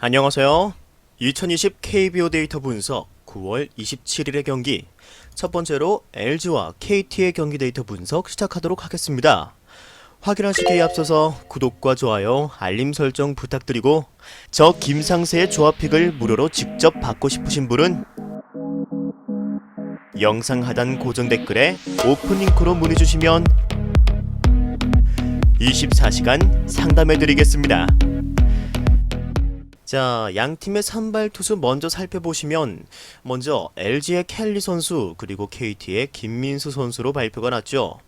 안녕하세요. 2020 KBO 데이터 분석 9월 27일의 경기 첫 번째로 LG와 KT의 경기 데이터 분석 시작하도록 하겠습니다. 확인하시기에 앞서서 구독과 좋아요, 알림 설정 부탁드리고 저 김상세의 조합픽을 무료로 직접 받고 싶으신 분은 영상 하단 고정 댓글에 오픈 링크로 문의 주시면 24시간 상담해드리겠습니다. 자, 양팀의 선발 투수 먼저 살펴보시면 먼저 LG의 켈리 선수 그리고 KT의 김민수 선수로 발표가 났죠.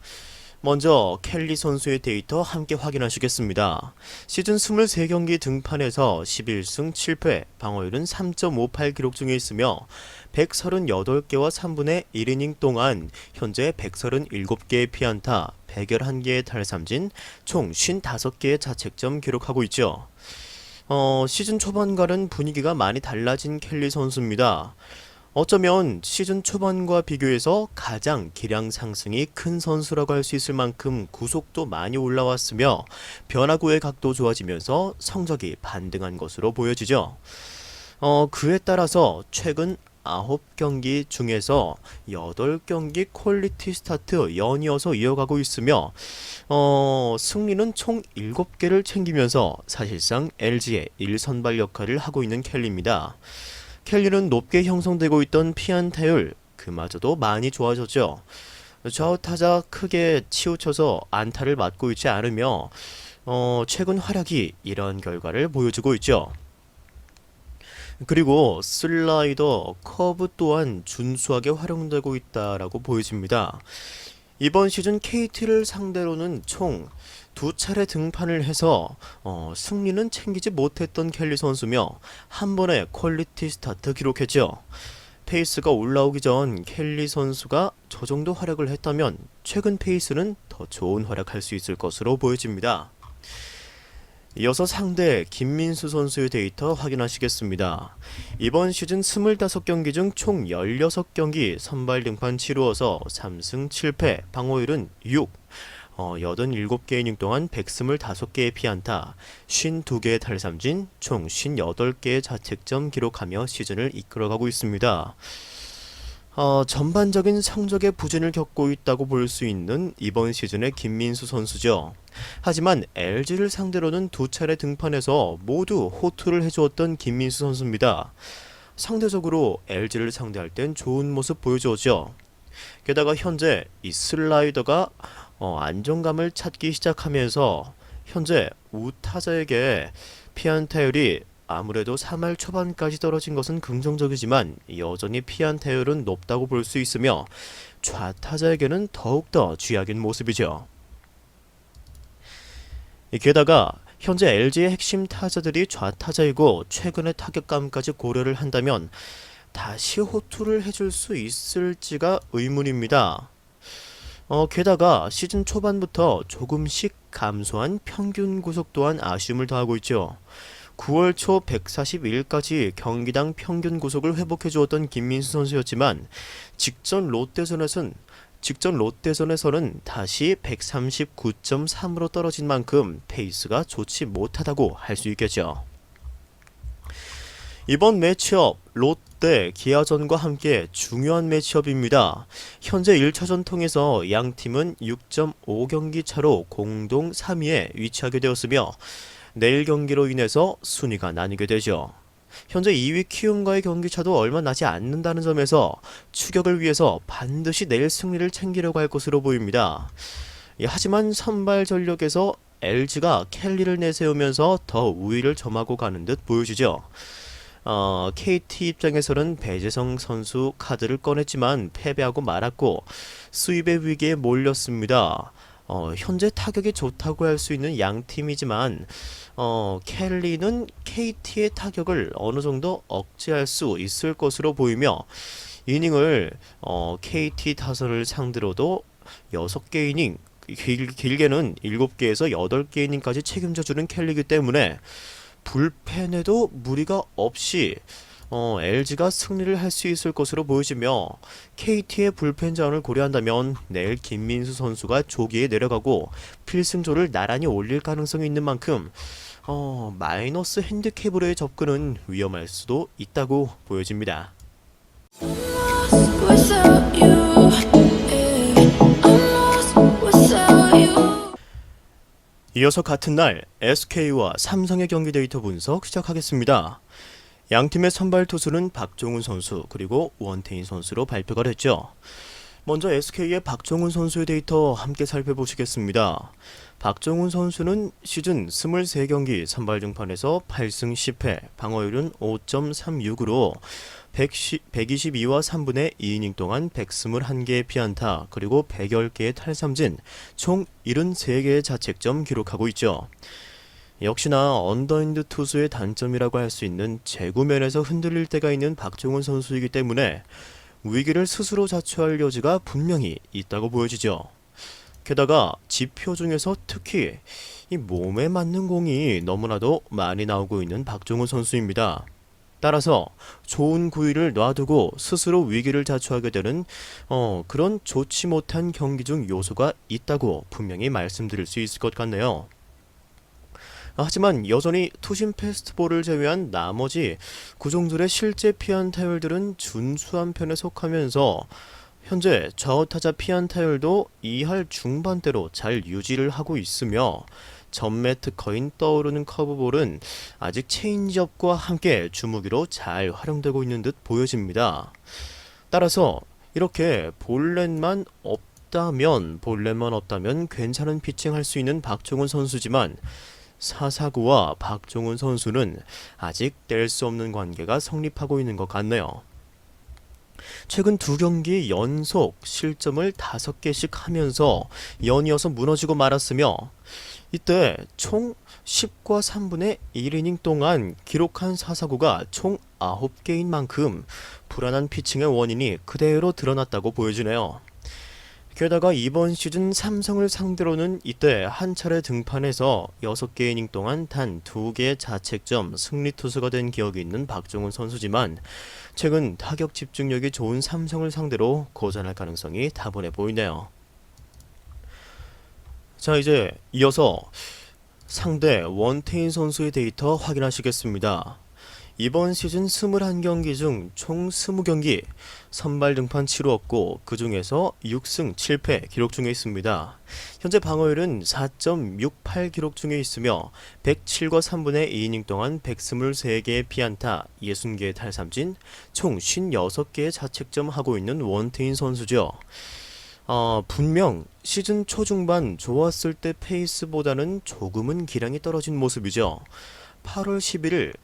먼저 켈리 선수의 데이터 함께 확인하시겠습니다. 시즌 23경기 등판에서 11승 7패, 방어율은 3.58 기록 중에 있으며 138개와 3분의 1이닝 동안 현재 137개의 피안타, 111개의 탈삼진, 총 55개의 자책점 기록하고 있죠. 시즌 초반과는 분위기가 많이 달라진 켈리 선수입니다. 어쩌면 시즌 초반과 비교해서 가장 기량 상승이 큰 선수라고 할 수 있을 만큼 구속도 많이 올라왔으며 변화구의 각도 좋아지면서 성적이 반등한 것으로 보여지죠. 그에 따라서 최근 9경기 중에서 8경기 퀄리티 스타트 연이어서 이어가고 있으며 승리는 총 7개를 챙기면서 사실상 LG의 1선발 역할을 하고 있는 켈리입니다. 켈리는 높게 형성되고 있던 피안타율 그마저도 많이 좋아졌죠. 좌우 타자 크게 치우쳐서 안타를 맞고 있지 않으며 최근 활약이 이러한 결과를 보여주고 있죠. 그리고 슬라이더, 커브 또한 준수하게 활용되고 있다라고 보여집니다. 이번 시즌 KT를 상대로는 총 2차례 등판을 해서 승리는 챙기지 못했던 켈리 선수며 한 번의 퀄리티 스타트 기록했죠. 페이스가 올라오기 전 켈리 선수가 저 정도 활약을 했다면 최근 페이스는 더 좋은 활약할 수 있을 것으로 보여집니다. 이어서 상대 김민수 선수의 데이터 확인하시겠습니다. 이번 시즌 25경기 중 총 16경기 선발 등판 치루어서 3승 7패, 방어율은 6, 87개 이닝 동안 125개의 피안타, 52개의 탈삼진, 총 58개의 자책점 기록하며 시즌을 이끌어가고 있습니다. 전반적인 성적의 부진을 겪고 있다고 볼 수 있는 이번 시즌의 김민수 선수죠. 하지만 LG를 상대로는 2차례 등판해서 모두 호투를 해주었던 김민수 선수입니다. 상대적으로 LG를 상대할 땐 좋은 모습 보여주었죠. 게다가 현재 이 슬라이더가 안정감을 찾기 시작하면서 현재 우타자에게 피안타율이 아무래도 3할 초반까지 떨어진 것은 긍정적이지만 여전히 피안타율은 높다고 볼 수 있으며 좌타자에게는 더욱더 쥐약인 모습이죠. 게다가 현재 LG의 핵심 타자들이 좌타자이고 최근의 타격감까지 고려를 한다면 다시 호투를 해줄 수 있을지가 의문입니다. 게다가 시즌 초반부터 조금씩 감소한 평균 구속 또한 아쉬움을 더하고 있죠. 9월 초 141까지 경기당 평균 구속을 회복해 주었던 김민수 선수였지만 직전 롯데전에서는 다시 139.3으로 떨어진 만큼 페이스가 좋지 못하다고 할 수 있겠죠. 이번 매치업 롯데 기아전과 함께 중요한 매치업입니다. 현재 1차전 통해서 양 팀은 6.5경기 차로 공동 3위에 위치하게 되었으며 내일 경기로 인해서 순위가 나뉘게 되죠. 현재 2위 키움과의 경기차도 얼마 나지 않는다는 점에서 추격을 위해서 반드시 내일 승리를 챙기려고 할 것으로 보입니다. 하지만 선발 전력에서 LG가 켈리를 내세우면서 더 우위를 점하고 가는 듯 보여지죠. KT 입장에서는 배재성 선수 카드를 꺼냈지만 패배하고 말았고 수입의 위기에 몰렸습니다. 현재 타격이 좋다고 할 수 있는 양 팀이지만 켈리는 KT의 타격을 어느 정도 억제할 수 있을 것으로 보이며 이닝을 KT 타선을 상대로도 6개 이닝 길게는 7개에서 8개 이닝까지 책임져주는 켈리이기 때문에 불펜에도 무리가 없이 LG가 승리를 할 수 있을 것으로 보여지며 KT의 불펜 자원을 고려한다면 내일 김민수 선수가 조기에 내려가고 필승조를 나란히 올릴 가능성이 있는 만큼 마이너스 핸디캡으로의 접근은 위험할 수도 있다고 보여집니다. Without you, yeah. I'm lost without you. 이어서 같은 날 SK와 삼성의 경기 데이터 분석 시작하겠습니다. 양팀의 선발 투수는 박종훈 선수 그리고 원태인 선수로 발표가 됐죠. 먼저 SK의 박종훈 선수의 데이터 함께 살펴보시겠습니다. 박종훈 선수는 시즌 23경기 선발 등판에서 8승 10패, 방어율은 5.36으로 122와 3분의 2이닝 동안 121개의 피안타, 그리고 110개의 탈삼진, 총 73개의 자책점 기록하고 있죠. 역시나 언더핸드 투수의 단점이라고 할 수 있는 제구면에서 흔들릴 때가 있는 박종훈 선수이기 때문에 위기를 스스로 자초할 여지가 분명히 있다고 보여지죠. 게다가 지표 중에서 특히 이 몸에 맞는 공이 너무나도 많이 나오고 있는 박종훈 선수입니다. 따라서 좋은 구위를 놔두고 스스로 위기를 자초하게 되는 그런 좋지 못한 경기 중 요소가 있다고 분명히 말씀드릴 수 있을 것 같네요. 하지만 여전히 투심 패스트볼을 제외한 나머지 구종들의 실제 피안타율들은 준수한 편에 속하면서 현재 좌우타자 피안타율도 2할 중반대로 잘 유지를 하고 있으며 전매 특허인 떠오르는 커브볼은 아직 체인지업과 함께 주무기로 잘 활용되고 있는 듯 보여집니다. 따라서 이렇게 볼넷만 없다면 괜찮은 피칭할 수 있는 박종훈 선수지만 사사구와 박종훈 선수는 아직 뗄 수 없는 관계가 성립하고 있는 것 같네요. 최근 2경기 연속 실점을 5개씩 하면서 연이어서 무너지고 말았으며 이때 총 10과 3분의 1이닝 동안 기록한 사사구가 총 9개인 만큼 불안한 피칭의 원인이 그대로 드러났다고 보여지네요. 게다가 이번 시즌 삼성을 상대로는 이때 한 차례 등판해서 6개 이닝 동안 단 2개의 자책점 승리 투수가 된 기억이 있는 박종훈 선수지만 최근 타격 집중력이 좋은 삼성을 상대로 고전할 가능성이 다분해 보이네요. 자, 이제 이어서 상대 원태인 선수의 데이터 확인하시겠습니다. 이번 시즌 21경기 중 총 20경기 선발 등판 치루었고 그 중에서 6승 7패 기록 중에 있습니다. 현재 방어율은 4.68 기록 중에 있으며 107과 3분의 2이닝 동안 123개의 피안타, 60개의 탈삼진, 총 56개의 자책점 하고 있는 원태인 선수죠. 분명 시즌 초중반 좋았을 때 페이스보다는 조금은 기량이 떨어진 모습이죠. 8월 11일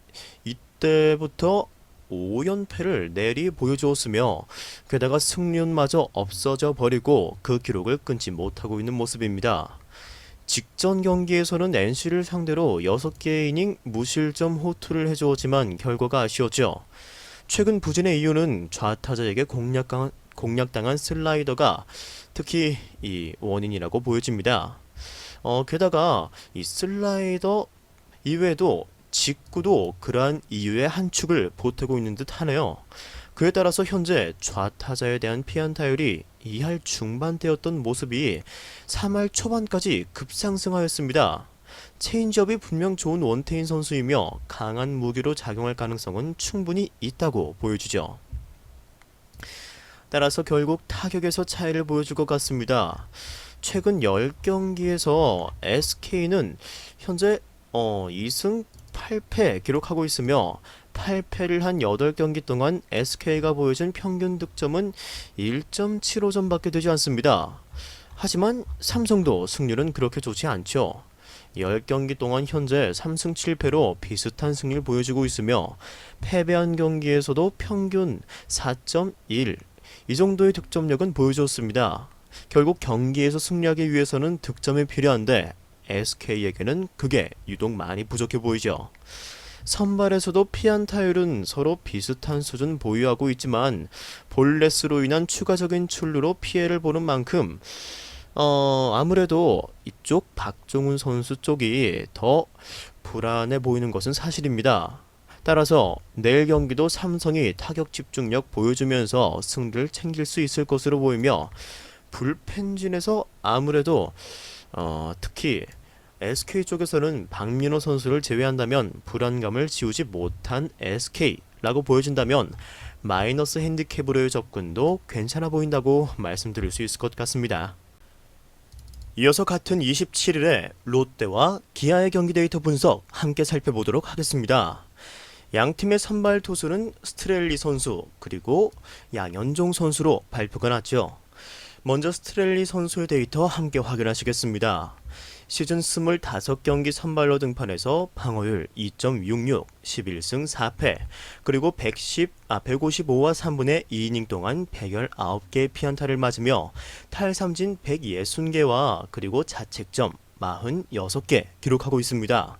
이때부터 5연패를 내리 보여주었으며 게다가 승률마저 없어져 버리고 그 기록을 끊지 못하고 있는 모습입니다. 직전 경기에서는 NC를 상대로 6개의 이닝 무실점 호투를 해주었지만 결과가 아쉬웠죠. 최근 부진의 이유는 좌타자에게 공략당한 슬라이더가 특히 이 원인이라고 보여집니다. 게다가 이 슬라이더 이외에도 직구도 그러한 이유의 한 축을 보태고 있는 듯 하네요. 그에 따라서 현재 좌타자에 대한 피안타율이 2할 중반대였던 모습이 3할 초반까지 급상승하였습니다. 체인지업이 분명 좋은 원태인 선수이며 강한 무기로 작용할 가능성은 충분히 있다고 보여지죠. 따라서 결국 타격에서 차이를 보여줄 것 같습니다. 최근 10경기에서 SK는 현재 2승 8패 기록하고 있으며 8패를 한 8경기 동안 SK가 보여준 평균 득점은 1.75점 밖에 되지 않습니다. 하지만 삼성도 승률은 그렇게 좋지 않죠. 10경기 동안 현재 3승 7패로 비슷한 승리를 보여주고 있으며 패배한 경기에서도 평균 4.1 이 정도의 득점력은 보여줬습니다. 결국 경기에서 승리하기 위해서는 득점이 필요한데 SK에게는 그게 유독 많이 부족해 보이죠. 선발에서도 피안타율은 서로 비슷한 수준 보유하고 있지만 볼넷으로 인한 추가적인 출루로 피해를 보는 만큼 아무래도 이쪽 박종훈 선수 쪽이 더 불안해 보이는 것은 사실입니다. 따라서 내일 경기도 삼성이 타격 집중력 보여주면서 승리를 챙길 수 있을 것으로 보이며 불펜진에서 아무래도 특히 SK 쪽에서는 박민호 선수를 제외한다면 불안감을 지우지 못한 SK라고 보여진다면 마이너스 핸디캡으로의 접근도 괜찮아 보인다고 말씀드릴 수 있을 것 같습니다. 이어서 같은 27일에 롯데와 기아의 경기 데이터 분석 함께 살펴보도록 하겠습니다. 양팀의 선발 투수는 스트렐리 선수 그리고 양현종 선수로 발표가 났죠. 먼저 스트렐리 선수의 데이터 함께 확인하시겠습니다. 시즌 25경기 선발로 등판해서 방어율 2.66, 11승 4패, 그리고 155와 3분의 2이닝 동안 119개의 피안타를 맞으며 탈삼진 160개와 그리고 자책점 46개 기록하고 있습니다.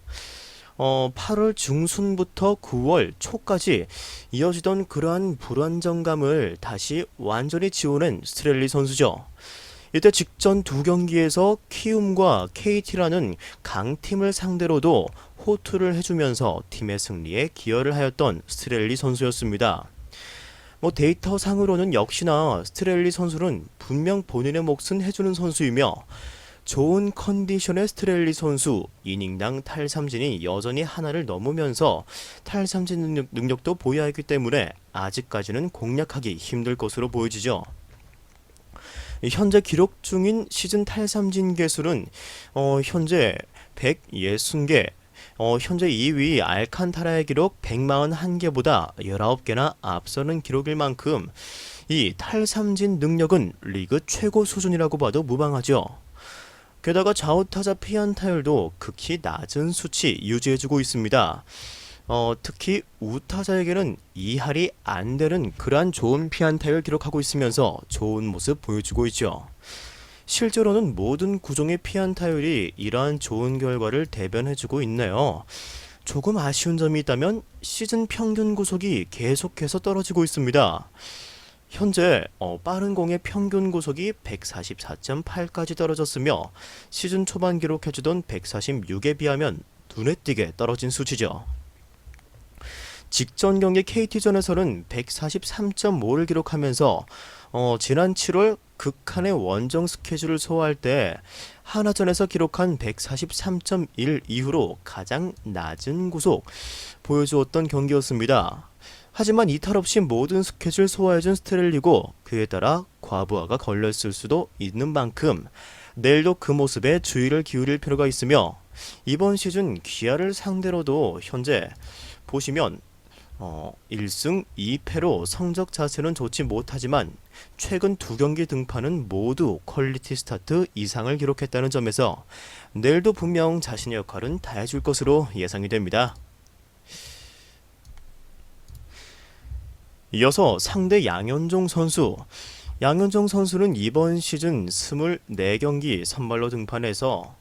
8월 중순부터 9월 초까지 이어지던 그러한 불안정감을 다시 완전히 지워낸 스트렐리 선수죠. 이때 직전 두 경기에서 키움과 KT라는 강팀을 상대로도 호투를 해주면서 팀의 승리에 기여를 하였던 스트렐리 선수였습니다. 데이터 상으로는 역시나 스트렐리 선수는 분명 본인의 몫은 해주는 선수이며 좋은 컨디션의 스트렐리 선수, 이닝당 탈삼진이 여전히 하나를 넘으면서 탈삼진 능력도 보여야 했기 때문에 아직까지는 공략하기 힘들 것으로 보여지죠. 현재 기록 중인 시즌 탈삼진 개수는 현재 160개, 현재 2위 알칸타라의 기록 141개보다 19개나 앞서는 기록일 만큼 이 탈삼진 능력은 리그 최고 수준이라고 봐도 무방하죠. 게다가 좌우타자 피안타율도 극히 낮은 수치 유지해주고 있습니다. 특히 우타자에게는 2할이 안 되는 그러한 좋은 피안타율 기록하고 있으면서 좋은 모습 보여주고 있죠. 실제로는 모든 구종의 피안타율이 이러한 좋은 결과를 대변해주고 있네요. 조금 아쉬운 점이 있다면 시즌 평균 구속이 계속해서 떨어지고 있습니다. 현재 빠른 공의 평균 구속이 144.8까지 떨어졌으며 시즌 초반 기록해주던 146에 비하면 눈에 띄게 떨어진 수치죠. 직전 경기 KT전에서는 143.5를 기록하면서 지난 7월 극한의 원정 스케줄을 소화할 때 하나전에서 기록한 143.1 이후로 가장 낮은 구속 보여주었던 경기였습니다. 하지만 이탈 없이 모든 스케줄 소화해준 스트렐리고 그에 따라 과부하가 걸렸을 수도 있는 만큼 내일도 그 모습에 주의를 기울일 필요가 있으며 이번 시즌 기아를 상대로도 현재 보시면 1승 2패로 성적 자체는 좋지 못하지만 최근 두 경기 등판은 모두 퀄리티 스타트 이상을 기록했다는 점에서 내일도 분명 자신의 역할은 다해줄 것으로 예상이 됩니다. 이어서 상대 양현종 선수. 양현종 선수는 이번 시즌 24경기 선발로 등판해서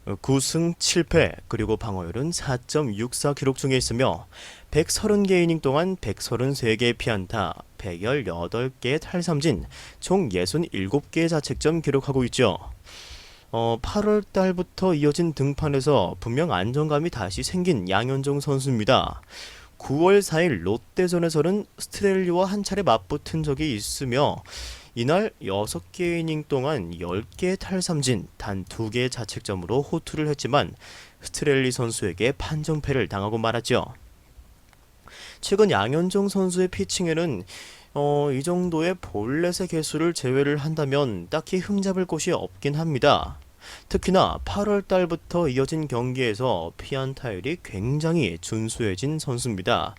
9승 7패 그리고 방어율은 4.64 기록 중에 있으며 130개 이닝 동안 133개의 피안타, 118개의 탈삼진, 총 67개의 자책점 기록하고 있죠. 8월 달부터 이어진 등판에서 분명 안정감이 다시 생긴 양현종 선수입니다. 9월 4일 롯데전에서는 스트렐리와 한 차례 맞붙은 적이 있으며 이날 6개 이닝 동안 10개의 탈삼진, 단 2개의 자책점으로 호투를 했지만 스트렐리 선수에게 판정패를 당하고 말았죠. 최근 양현종 선수의 피칭에는 이 정도의 볼넷의 개수를 제외를 한다면 딱히 흠잡을 곳이 없긴 합니다. 특히나 8월 달부터 이어진 경기에서 피안타율이 굉장히 준수해진 선수입니다.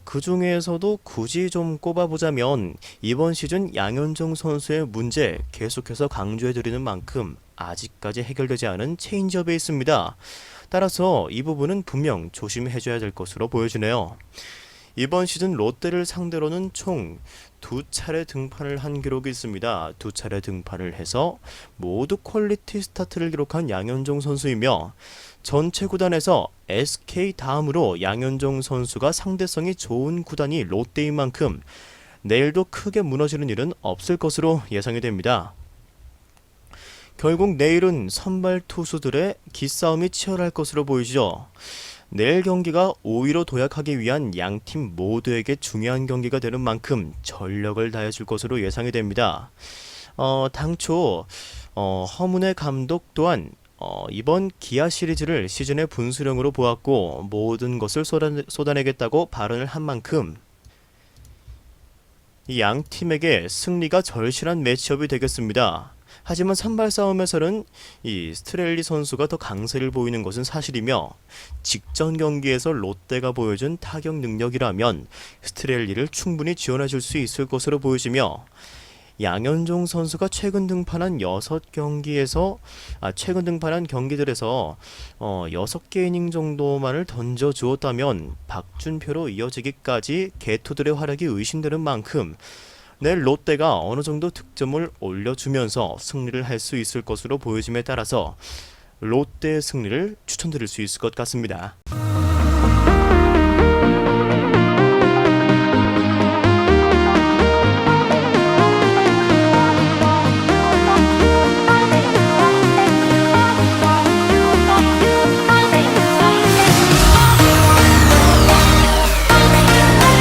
그 중에서도 굳이 좀 꼽아보자면 이번 시즌 양현종 선수의 문제 계속해서 강조해드리는 만큼 아직까지 해결되지 않은 체인지업에 있습니다. 따라서 이 부분은 분명 조심해줘야 될 것으로 보여지네요. 이번 시즌 롯데를 상대로는 총 2차례 등판을 한 기록이 있습니다. 2차례 등판을 해서 모두 퀄리티 스타트를 기록한 양현종 선수이며 전체 구단에서 SK 다음으로 양현종 선수가 상대성이 좋은 구단이 롯데인 만큼 내일도 크게 무너지는 일은 없을 것으로 예상이 됩니다. 결국 내일은 선발 투수들의 기싸움이 치열할 것으로 보이죠. 내일 경기가 5위로 도약하기 위한 양팀 모두에게 중요한 경기가 되는 만큼 전력을 다해줄 것으로 예상이 됩니다. 당초 허문의 감독 또한 이번 기아 시리즈를 시즌의 분수령으로 보았고 모든 것을 쏟아내겠다고 발언을 한 만큼 이 양 팀에게 승리가 절실한 매치업이 되겠습니다. 하지만 선발 싸움에서는 이 스트렐리 선수가 더 강세를 보이는 것은 사실이며 직전 경기에서 롯데가 보여준 타격 능력이라면 스트렐리를 충분히 지원해줄 수 있을 것으로 보여지며 양현종 선수가 최근 등판한 경기들에서 6개 이닝 정도만을 던져 주었다면 박준표로 이어지기까지 개투들의 활약이 의심되는 만큼 내일 롯데가 어느 정도 득점을 올려주면서 승리를 할 수 있을 것으로 보여짐에 따라서 롯데의 승리를 추천드릴 수 있을 것 같습니다.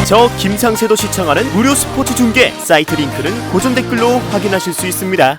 저 김상세도 시청하는 무료 스포츠 중계 사이트 링크는 고정 댓글로 확인하실 수 있습니다.